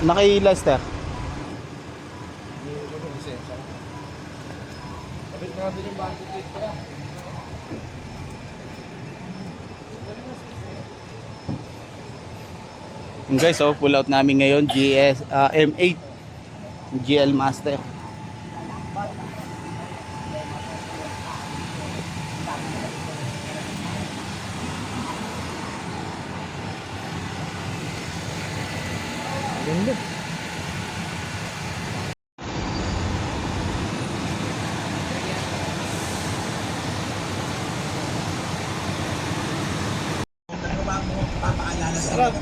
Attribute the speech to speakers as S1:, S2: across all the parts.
S1: Naki Lester.
S2: Kapit natin yung banco plate pala.
S1: Guys, oh, pull out namin ngayon M8 GL Master.
S2: Ganda. Sarap.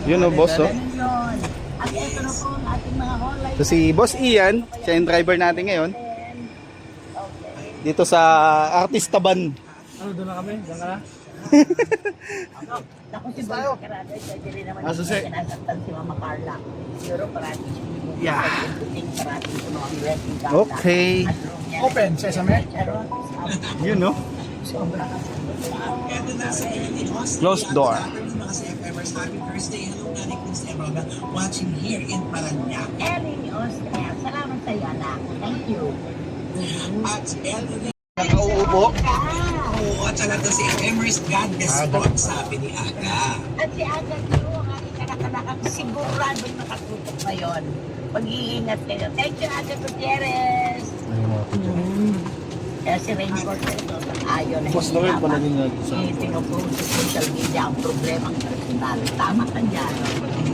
S1: Yun oh, boss, oh.
S3: At ito na po ang ating mga online.
S1: So si Boss Ian, siya yung driver natin ngayon. Dito sa Artista Ban.
S2: Ano, doon na kami? Doon ka na?
S3: Naku si Boy Karate, kaya rin naman
S2: Susi.
S3: sinasaktan si Mama Carla. Siguro parati siya
S1: Yeah.
S3: parati sa mga blessing Carla.
S1: Okay.
S2: Open, sesame.
S1: Yun no? Closed door.
S4: Happy birthday. Hello, Nanay Cruz watching here in Parañaque.
S3: Ellie Austria, salamat sa iyo anak. Thank you.
S4: At Ellie,
S1: Nakauupo.
S4: oo, at talaga si Emers God Despot, sabi ni Aga.
S3: At si Aga Giro, ang aking anak-anakang siguradong nakatutok ngayon. Pag-iingat kayo. Thank you, Aga Gutierrez. Kaya si Rainbow ayaw na
S2: Boss
S3: hindi
S2: Noel
S3: dapat
S2: pala din natin sa
S3: pinupost sa social media ang problemang personal. Tama ka dyan.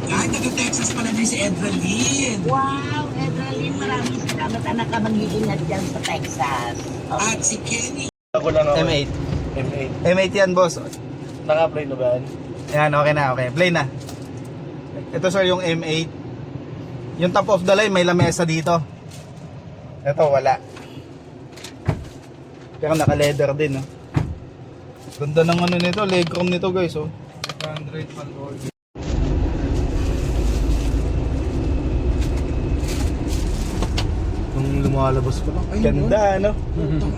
S4: Ay, taga-Texas pala din si Edralyn.
S3: Wow, Edralyn, maraming salamat. Anak ka mag-iingat dyan sa Texas. Okay.
S4: At si Kenny.
S2: Ako lang ako.
S1: M8.
S2: M8.
S1: M8 yan, boss.
S2: Naka-play na ba yan?
S1: Yan, okay na, okay. Play na. Ito sir, yung M8. Yung top of the line, may lamesa dito. Ito, wala. Pero naka-leather din, oh. Ganda ng ano nito, legroom nito, guys, oh.
S2: 100 control. Nung lumalabas pa lang. Ay,
S1: Ganda, ano?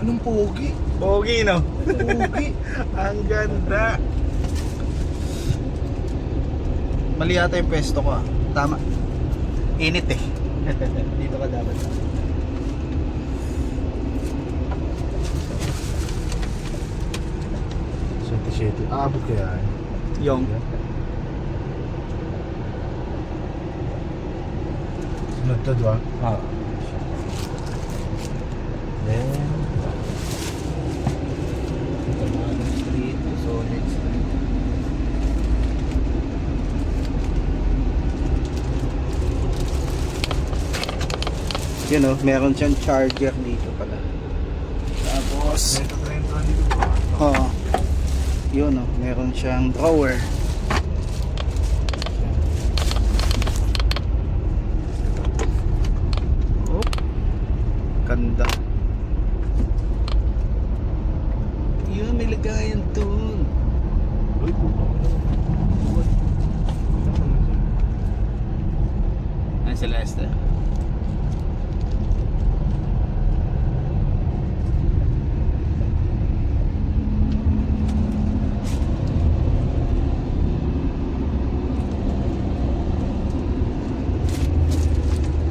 S2: Anong pogi?
S1: Pogi, no?
S2: Pogi.
S1: Ang ganda. Mali yata yung pwesto ko, ah. Tama. Init, eh. Dito ka dapat.
S2: Aabot kaya
S1: Yung.
S2: sunod to ba? Then
S1: Yun, oh. Meron siyang charger dito pala. Tapos, oo. Yun, oh. Meron siyang drawer. Oh. Ganda. Yun, may lagayan dun. Ano si Lester?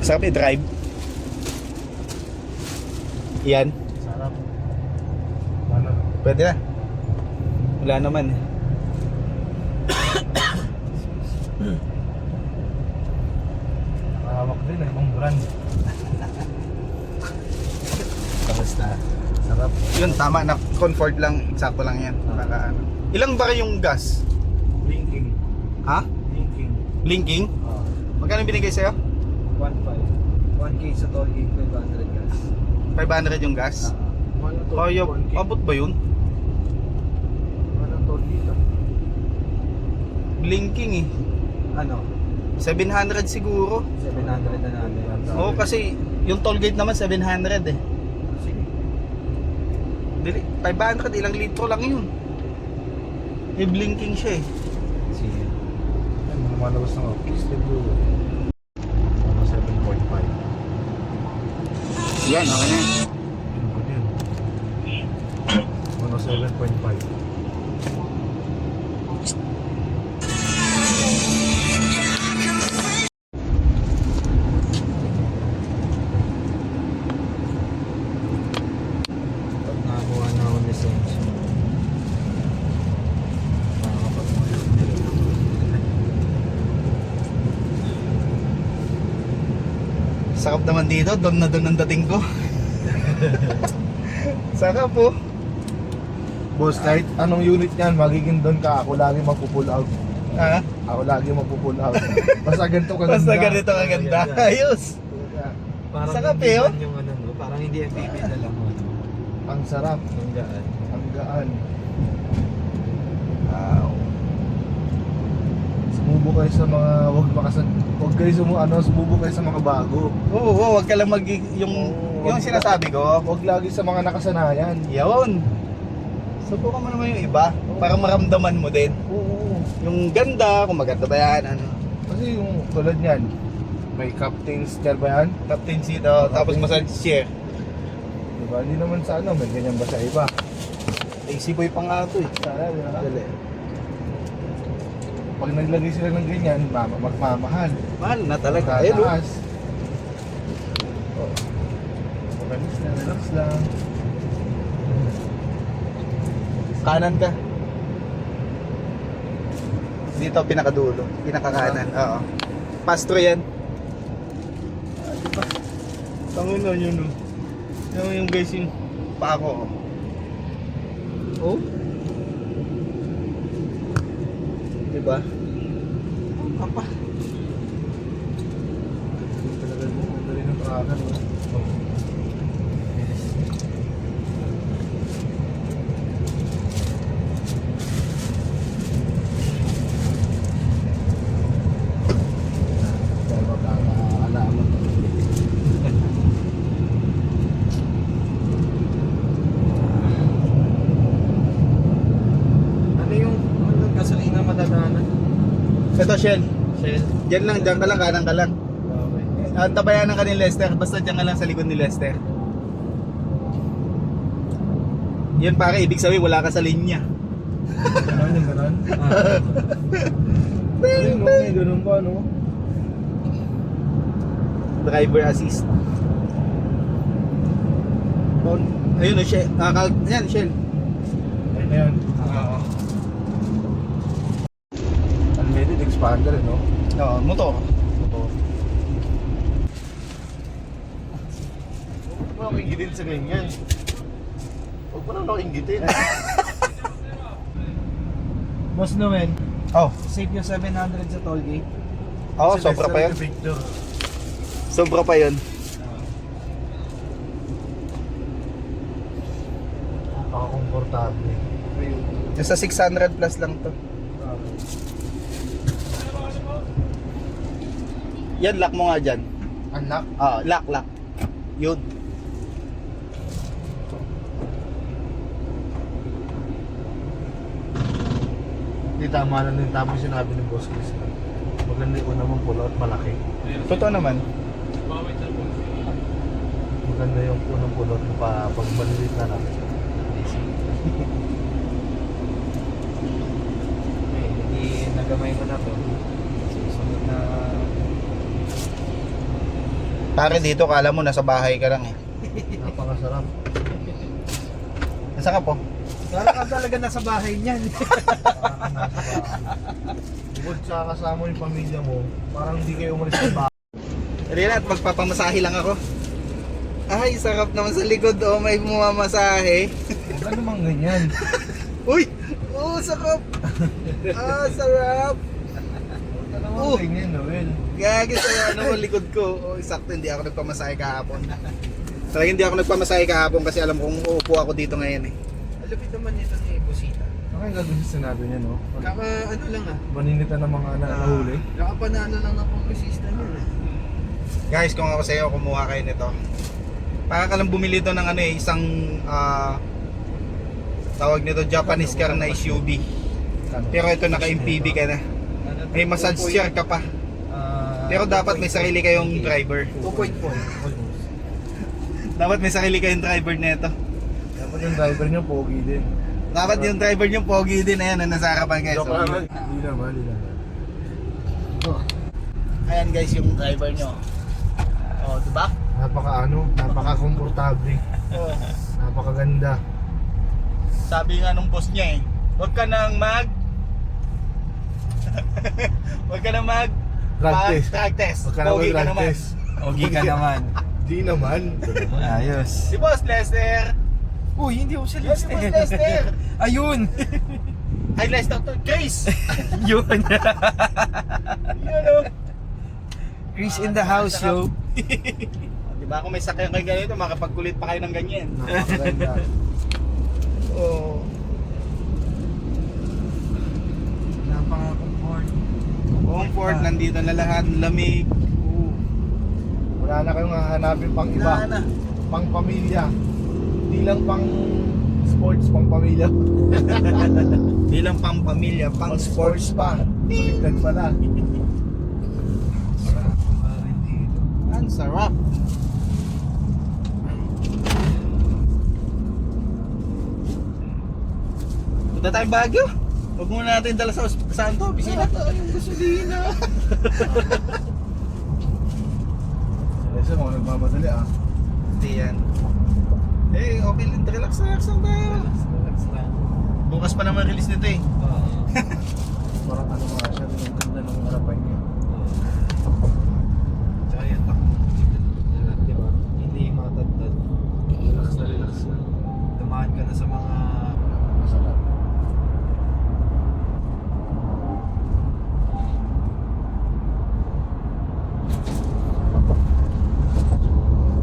S1: Sarap i-drive. Yan.
S2: sarap. Ano?
S1: Pwede na. Wala naman.
S2: Nakahawak din ibang brand.
S1: Kamusta?
S2: Sarap.
S1: Yun, tama na. Comfort lang. Eksakto lang yan. Para, ano. Ilang ba yung gas?
S2: Blinking.
S1: Ha?
S2: Blinking.
S1: Blinking? Magkano binigay sa'yo?
S2: 1.5. 1K sa toll gate, 500 gas.
S1: 500 yung gas? Kaya, abot ba yun?
S2: Anong toll gate?
S1: Blinking eh.
S2: Ano?
S1: 700 siguro.
S2: 700 na natin.
S1: Oo, kasi yung toll gate naman 700 eh.
S2: Sige.
S1: Dili, 500, ilang litro lang yun. Eh, blinking siya eh.
S2: Sige. Ay, lumalabas ng office. Blue. 7.5.
S1: Yan, okay na.
S2: Ano ba yun? 7.5.
S1: Sarap naman dito, doon na doon ang dating ko. Sarap po.
S2: Boss, kahit anong unit niyan, magiging doon ka. Ako lagi magpupull out.
S1: Ha?
S2: Ako lagi magpupull out. Basta ganito kaganda.
S1: Basta ganito kaganda. Ayos.
S5: Parang
S1: Sarap
S5: hindi
S1: eh, oh.
S5: man yung ano, no? Parang hindi MPP na lang mo.
S2: Ang sarap.
S5: Ang gaan.
S2: Ang gaan.
S1: Wow.
S2: Sumubo kayo sa mga wag kayo sumubo kayo sa mga bago.
S1: Oo, wag ka lang yung
S2: wag-
S1: sinasabi ko.
S2: Wag lagi sa mga nakasanayan.
S1: Yun. Subukan mo naman yung iba para maramdaman mo din.
S2: Oo.
S1: Yung ganda, kung maganda ba yan, ano.
S2: Kasi yung tulad niyan, may captain's chair ba yan?
S1: Captain seat, tapos massage chair.
S2: Diba? Hindi naman sa may ganyan ba sa iba?
S1: Lazy boy pa nga ito eh.
S2: Sana, diba?
S1: Dali.
S2: Pag naglagay sila ng ganyan, magmamahal.
S1: Mahal na talaga. Ayun, oh.
S2: Tataas. Oh. Relax na, relax lang.
S1: Kanan ka. Dito pinakadulo, pinakakanan. Oo. Pastro yan. Tangin na yun, no. Yung guys yung paa ko. Oh. Diba? Apa?
S2: Talaga dali ng paakan, no? Dahil magkakaalaman.
S5: Ano yung gasolina madadaanan?
S1: Ito, Shell.
S5: Shell.
S1: Diyan lang, diyan ka lang, kanan ka lang.
S5: Okay.
S1: Ang tabayanan ka ni Lester, basta diyan ka lang sa likod ni Lester. Yan pare, ibig sabihin wala ka sa linya.
S2: Ganun yung ganun.
S5: Ah,
S2: Ayun, no? May ganun pa, no?
S1: Driver assist. Ayun, Shell. Yan, Shell.
S2: Ayun na yun.
S1: Oo.
S2: Unleaded expander, no?
S1: Oo, motor.
S2: Ito. Huwag mo ako inggitin sa ganyan. Huwag mo naman ako inggitin.
S5: Boss Noel,
S1: Oh,
S5: save yung 700 sa toll gate.
S1: oh, sobra pa yun.
S2: Picture.
S1: Sobra pa yun.
S2: Napaka-komportable.
S1: Nasa 600 plus lang to. Yan, lock mo nga dyan.
S2: Unlock?
S1: Ah, lock. Yun.
S2: Hindi, tama lang din. Tama yung sinabi ni Boss Chris. Maganda yung una mong pull out, malaki.
S1: Totoo naman.
S2: Maganda yung unang pull out mo pa pag malilit na namin.
S5: Hindi nagamay mo na to. Susunod na...
S1: Pare dito, kala mo nasa bahay ka lang eh.
S2: Napakasarap.
S1: Nasa ka po?
S5: Kala ka talaga nasa bahay niyan.
S2: Parang nasa bahay. Bukod sa kasama yung pamilya mo, parang hindi kayo umalis sa bahay.
S1: Renat, magpapamasahe lang ako. Ay, sarap naman sa likod. Oh, may bumamasahe.
S2: Huwag namang ganyan.
S1: Uy! Oh, sarap! Ah, sarap!
S2: Huwag ka namang
S1: Oh.
S2: ganyan, Noel.
S1: Gagi sa ano, likod ko. Oh, sakto, hindi ako nagpamasahe kahapon. Talaga hindi ako nagpamasahe kahapon kasi alam kong uupo ako dito ngayon eh.
S5: Alapit naman nito ni Busita.
S2: Ano yung gagawin sa sinabi niya, no?
S5: Kaka ano lang ah.
S2: Maninita ng mga nahuli.
S5: Kakapanalo lang ng pang-resista niya eh.
S1: Guys, kung ako sa iyo, kumuha kayo nito. Para ka lang bumili to ng ano eh, isang tawag nito Japanese car na SUV. Pero ito naka-MPV ka na. May massage chair ka pa. Pero dapat may sarili kayong driver.
S5: 2.4.
S1: Dapat may sarili kayong driver nito.
S2: Dapat yung driver niyo, pogi din.
S1: Dapat yung driver nyo pogi din, ayan, na nasa harapan guys.
S2: Joke lang. Hindi naman, hindi naman.
S1: Ayan guys yung driver nyo. Oh, diba?
S2: Napaka-komportable.
S1: Oh.
S2: Napakaganda.
S1: Sabi nga nung boss niya eh, huwag ka nang huwag ka nang
S2: Drug test.
S1: drug test.
S2: Huwag ka na
S1: Pogi ka
S2: mag-drug
S1: naman.
S2: test.
S5: Ogi ka naman.
S2: Di naman.
S5: Ayos.
S1: Si Boss Lester.
S5: Uy, hindi ako si
S1: Yes, si Boss Lester.
S5: Ayun!
S1: Ay, Lester to. Chris.
S5: Yun.
S1: Yun o.
S5: Chris in the house, yo.
S1: Diba kung may sakyan kayo ganito, makapagkulit pa kayo ng ganyan.
S2: Napakaganda.
S1: Oo.
S5: Napaka-comfort.
S1: Comfort, nandito na lahat, lamig.
S2: Wala na kayong hahanapin pang iba.
S1: Wala na.
S2: Pang pamilya. Di lang pang sports, pang pamilya.
S1: Bilang pang pamilya, pang sports pa.
S2: Baliktad pala.
S1: Ang sarap. Punta tayong Baguio. Huwag muna natin dala sa saan to, bisita to. Yung gasolina.
S2: Kasi mga nagmamadali ah.
S1: Hindi yan. Eh, okay lang. Relax lang tayo.
S5: Relax lang.
S1: Bukas pa naman release nito eh.
S2: Parang ano nga siya, yung ganda ng harapan niya.
S5: Tsaka yan, di ba? Hindi matagtad.
S2: Relax na relax na.
S5: Dumaan ka na sa mga...
S2: Masarap.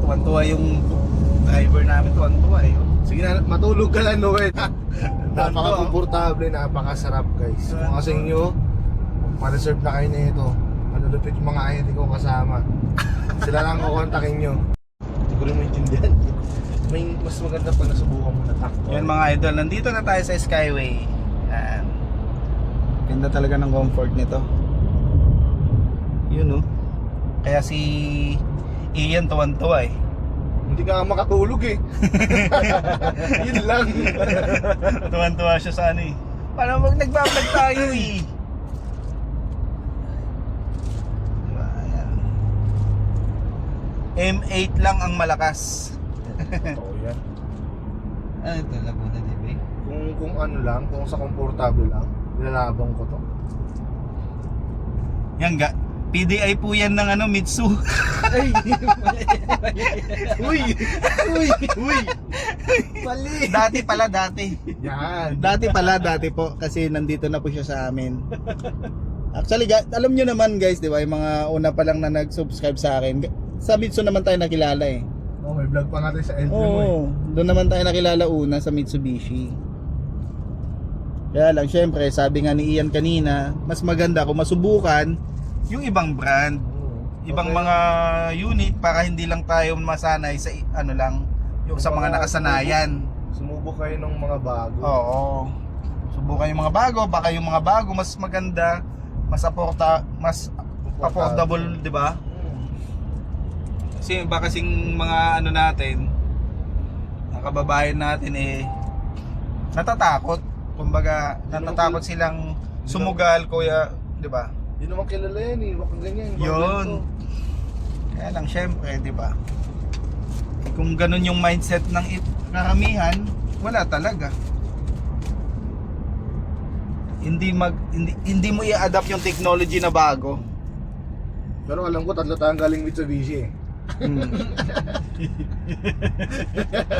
S1: Tuwan-tuwa yung driver namin. Tuwan-tuwa eh.
S2: Sige na, matulog ka lang, Noel. Napaka-komportable, napakasarap guys. Kung kasi inyo, pa-reserve na kayo na ito. Manulupit yung mga ayat ko kasama. Sila lang kukontakin nyo. Hindi ko rin maintindihan. May mas maganda pag nasubukan mo na takbo.
S1: Yan mga idol, nandito na tayo sa Skyway. Yan. Ganda talaga ng comfort nito. Yun oh. Kaya si Ian tuwan-tuwa eh.
S2: Hindi ka nga makatulog eh. Yun lang.
S1: Tuwan-tuwa siya sa ano eh. Parang mag nagbablog tayo eh. Diba? Ayan. M8 lang ang malakas.
S2: Oo yan.
S5: Ano ito, Laguna, di ba?
S2: Kung ano lang, kung sa komportable lang, nilalabang ko to.
S1: Yan ga. PDI po yan ng ano, Mitsu.
S5: Ay!
S2: Uy! Uy! Uy!
S5: Mali!
S1: Dati pala, dati.
S2: Yan.
S1: Dati po kasi nandito na po siya sa amin. Actually, alam nyo naman guys, di ba, yung mga una pa lang na nag-subscribe sa akin. Sa Mitsu naman tayo nakilala eh.
S2: Oh, may vlog pa natin sa LB mo eh.
S1: Oo, doon naman tayo nakilala una sa Mitsubishi. Kaya lang, syempre, sabi nga ni Ian kanina, mas maganda kung masubukan yung ibang brand, ibang
S2: Okay.
S1: mga unit para hindi lang tayo masanay sa ano lang, yung sa mga nakasanayan.
S2: Sumubok kayo ng mga bago.
S1: Oo. Subukan yung mga bago, baka yung mga bago mas maganda, mas affordable, 'di ba? Kasi baka kasing mga ano natin, mga kababayan natin eh natatakot. Kumbaga, natatakot silang sumugal, kuya, 'di ba?
S2: Hindi naman kilala yan eh. Baka ganyan.
S1: Yun. Kaya lang syempre, 'di ba? Kung ganun yung mindset ng karamihan, wala talaga. Hindi mo i-adapt yung technology na bago.
S2: Pero alam ko, tatlo tayong galing Mitsubishi eh.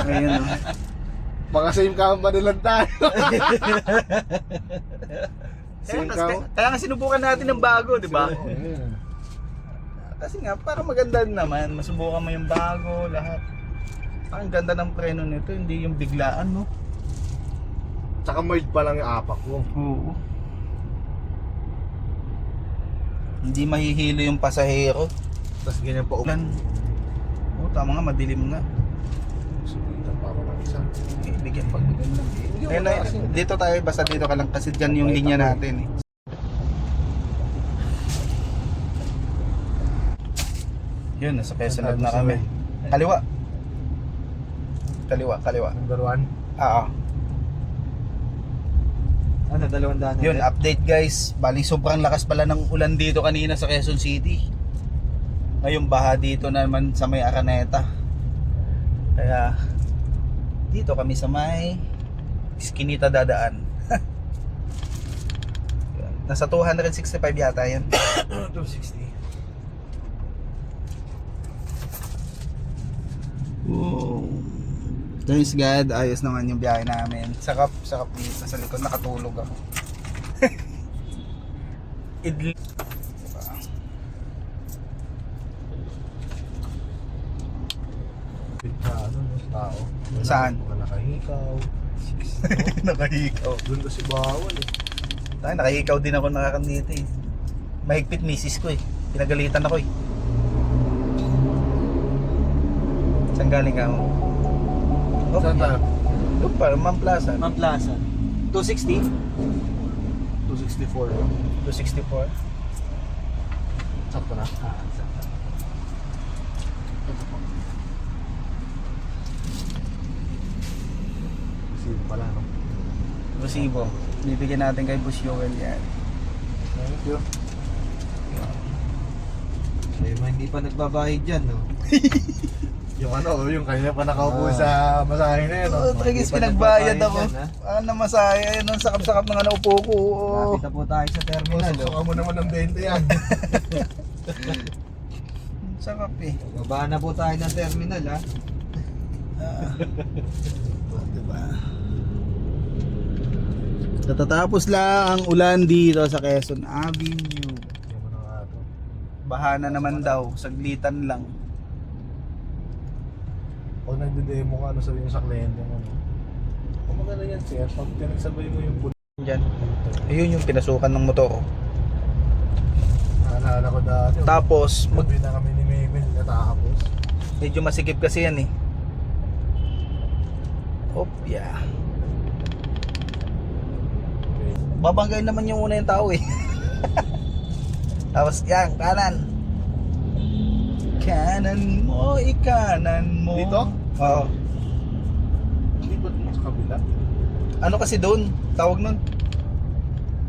S1: Ayun oh.
S2: Mga same company lang tayo. Same company.
S1: Kaya nga sinubukan natin ng bago, 'di ba?
S2: Oo, yun.
S1: Kasi nga para maganda naman, masubukan mo yung bago, lahat. Ang ganda ng preno nito, hindi yung biglaan, no?
S2: Tsaka mild pa lang yung apak mo.
S1: Oo. Hindi mahihilo yung pasahero.
S2: Tapos ganyan pa
S1: Ulan. Oo, tama nga, madilim nga.
S2: Subitan pa ako ng isa.
S1: Bigyan pag bigyan lang.
S2: Hindi
S1: Kaya
S2: wala
S1: na,
S2: kasi.
S1: dito tayo, basta dito ka lang kasi dyan yung linya natin eh. Yun, nasa Quezon na kami. Kaliwa. Kaliwa.
S2: Number 1.
S1: Oo.
S5: Ano, 200
S1: Yun, update guys. Bali sobrang lakas pala ng ulan dito kanina sa Quezon City. Ngayon baha dito naman sa may Araneta. Kaya dito kami sa may Eskinita dadaan. Nasa 265 yata yan.
S5: 260.
S1: Wow. Thanks God, ayos naman yung biyahe namin. Sakap dito sa likod, nakatulog ako. Idli.
S2: Ano, mas tao.
S1: Saan?
S2: Mga nakahikaw.
S1: Nakahikaw.
S2: Doon kasi bawal eh.
S1: Tayo, nakahikaw din ako nakakandito eh. Mahigpit misis ko eh. Pinagalitan ako eh. Saan galing ka mo? Oh,
S2: Saan tayo?
S1: doon pa, Ma'am Plaza.
S5: Ma'am Plaza. 260?
S2: 264.
S1: 264.
S2: Sakto na. Kasi pala no.
S1: Resibo. Bibigyan natin kay Boss Joel yan.
S2: Thank you.
S5: May mga hindi pa nagbabayad dyan, no?
S2: Yung ano, yung kanina pa nakaupo sa masahe na yun.
S1: Oo,
S2: No?
S1: tragis
S5: Hindi pa
S1: pinagbayad
S5: nagbabayad
S1: ako.
S5: yan, ha?
S1: Ano masaya yun, ang sakap-sakap ng ano upo ko. Oo.
S5: Lapit na po tayo sa terminal, no?
S2: Suka mo naman ng 20 yan.
S1: Sakap eh.
S5: Baba na po tayo ng terminal, ha?
S1: Diba? Katatapos lang ang ulan dito sa Quezon Avenue.
S2: Yung mo na nga ito.
S1: Bahana naman daw, saglitan lang.
S2: Pag nagde-demo ka, ano sabihin mo sa kliyente mo? Kung maganda yan, sir, pag pinagsabay mo yung puno.
S1: Diyan. Ayun yung pinasukan ng motor ko.
S2: Naalala ko dati.
S1: Tapos,
S2: Magbi na kami ni Mabel, natapos.
S1: medyo masikip kasi yan eh. Op, yeah.
S2: Okay.
S1: Babanggain naman yung una yung tao eh. Tapos yan, kanan. Kanan mo, ikanan mo.
S2: Dito?
S1: Oo.
S2: Hindi ba dun sa kabila?
S1: Ano kasi doon? Tawag nun?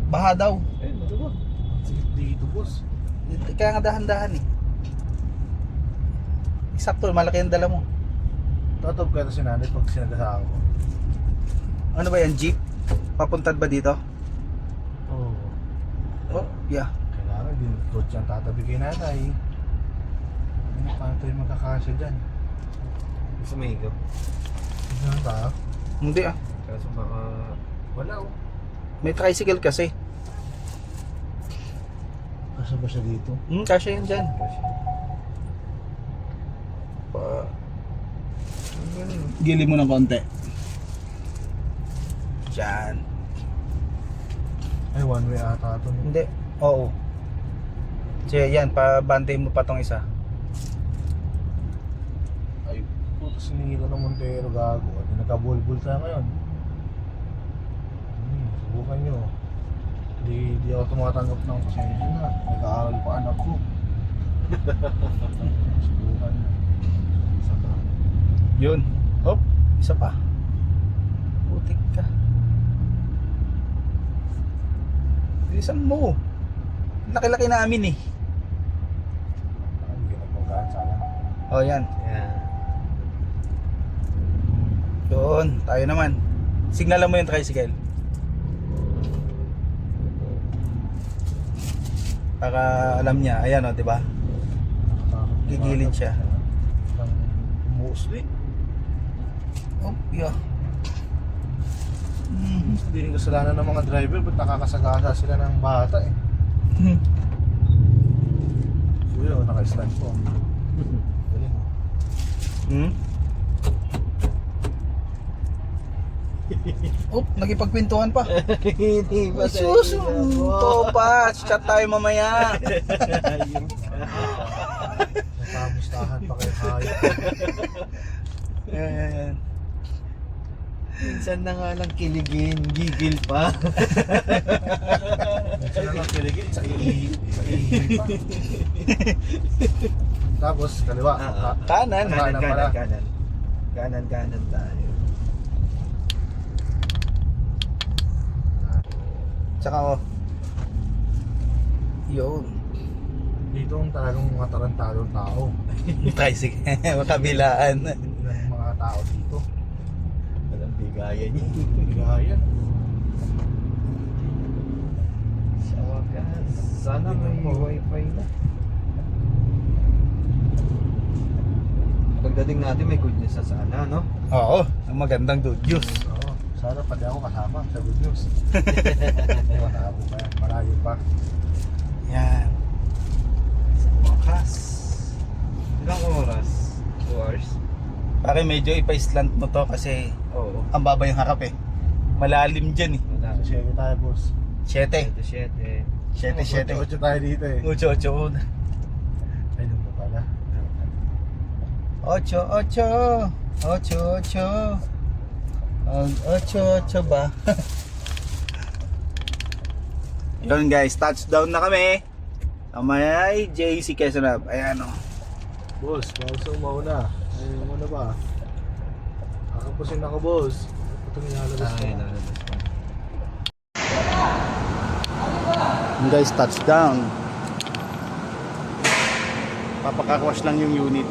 S1: Baha daw.
S2: Eh, ano ba? Sige, dito, boss.
S1: Kaya nga dahan-dahan eh. Eksakto, malaki ang dala mo.
S2: Tatob ka ito si nanay pag sinagasaan ko.
S1: Ano ba yan, jeep? Papuntad ba dito?
S2: Oo.
S1: Oh, yeah.
S2: Kailangan din coach ang tatabi kay nanay. Ano paano tayo magkakasya dyan?
S5: Gusto may higap.
S2: Saan tayo?
S1: Hindi ah.
S5: Kaso baka...
S2: Wala oh.
S1: May tricycle kasi.
S2: Kasya ba siya dito?
S1: Kasya yun dyan. Gili mo ng konti. Diyan.
S2: Ay, one way ata ito.
S1: Hindi. Oo. Sige, yan. Pabantay mo pa tong isa.
S2: Ay, puto sinigil ng Montero gago. Hindi nagkabulbul tayo ngayon. Subukan nyo. Di ako tumatanggap ng pasensya na. Nag-aaral pa anak ko. Subukan nyo. Isa pa.
S1: Yun. Hop. Isa pa. Putik ka. Bilisan mo. Laki-laki namin eh.
S2: Hindi ka nagpanggaan sana.
S1: Oh, yan.
S5: Yeah.
S1: Doon. Tayo naman. Signalan mo yung tricycle. Para alam niya. Ayan o, di ba? Gigilid siya.
S2: Ng musli.
S1: Oh, yeah.
S2: Hindi rin kasalanan ng mga driver. Ba't nakakasagasa sila ng bata eh. Kuya, naka-stand po. Galing oh.
S1: Hmm? Oh, nagipagkwentuhan pa.
S5: Hindi ba
S1: Sus, topa. Chat tayo mamaya.
S2: Nakamustahan pa kayo hayop.
S1: Ayan.
S5: Minsan na nga lang kiligin, gigil pa.
S2: Sila lang kiligin sa ihi. Sa ihi pa. Tapos, kaliwa.
S1: Kanan.
S2: Kanan pala.
S5: Kanan tayo.
S1: Tsaka oh. Yun.
S2: Dito ang talagang mga tarantadong tao.
S1: Tricycle. Makabilaan.
S2: Yung mga tao dito.
S5: Walang bigayan niya.
S2: Bigayan.
S5: Sa wakas. Sana may wifi na. Pag pagdating natin may good news sa sana, no?
S1: Oo, ang magandang good news.
S2: Oo. Sana pati ako kasama sa good news. Malabo pa yan. Malayo pa.
S1: Yan. Sa wakas.
S5: Ilang oras? 2 hours?
S1: Pare, medyo ipa-slant mo to kasi
S5: Oo.
S1: ang baba yung harap eh. Malalim dyan eh.
S5: Wala.
S2: Share tayo, boss.
S1: 7.
S5: 7.
S2: 8 tayo dito eh.
S1: 8.
S2: Ay, doon pa pala.
S1: 8 ba? Yun guys, touchdown na kami. Sa may JC Quezon Hub. Ayan o.
S2: Boss, bawal sa umauna. Ay, umuna ba? Kakapusin ako, boss. Ito nilalabas ko.
S1: Yun guys, touchdown. Papakakwash lang yung unit.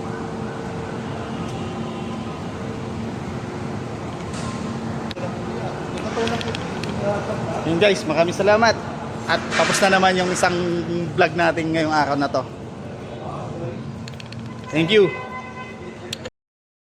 S1: Yun guys, maraming salamat. At tapos na naman yung isang vlog natin ngayong araw na to. Thank you.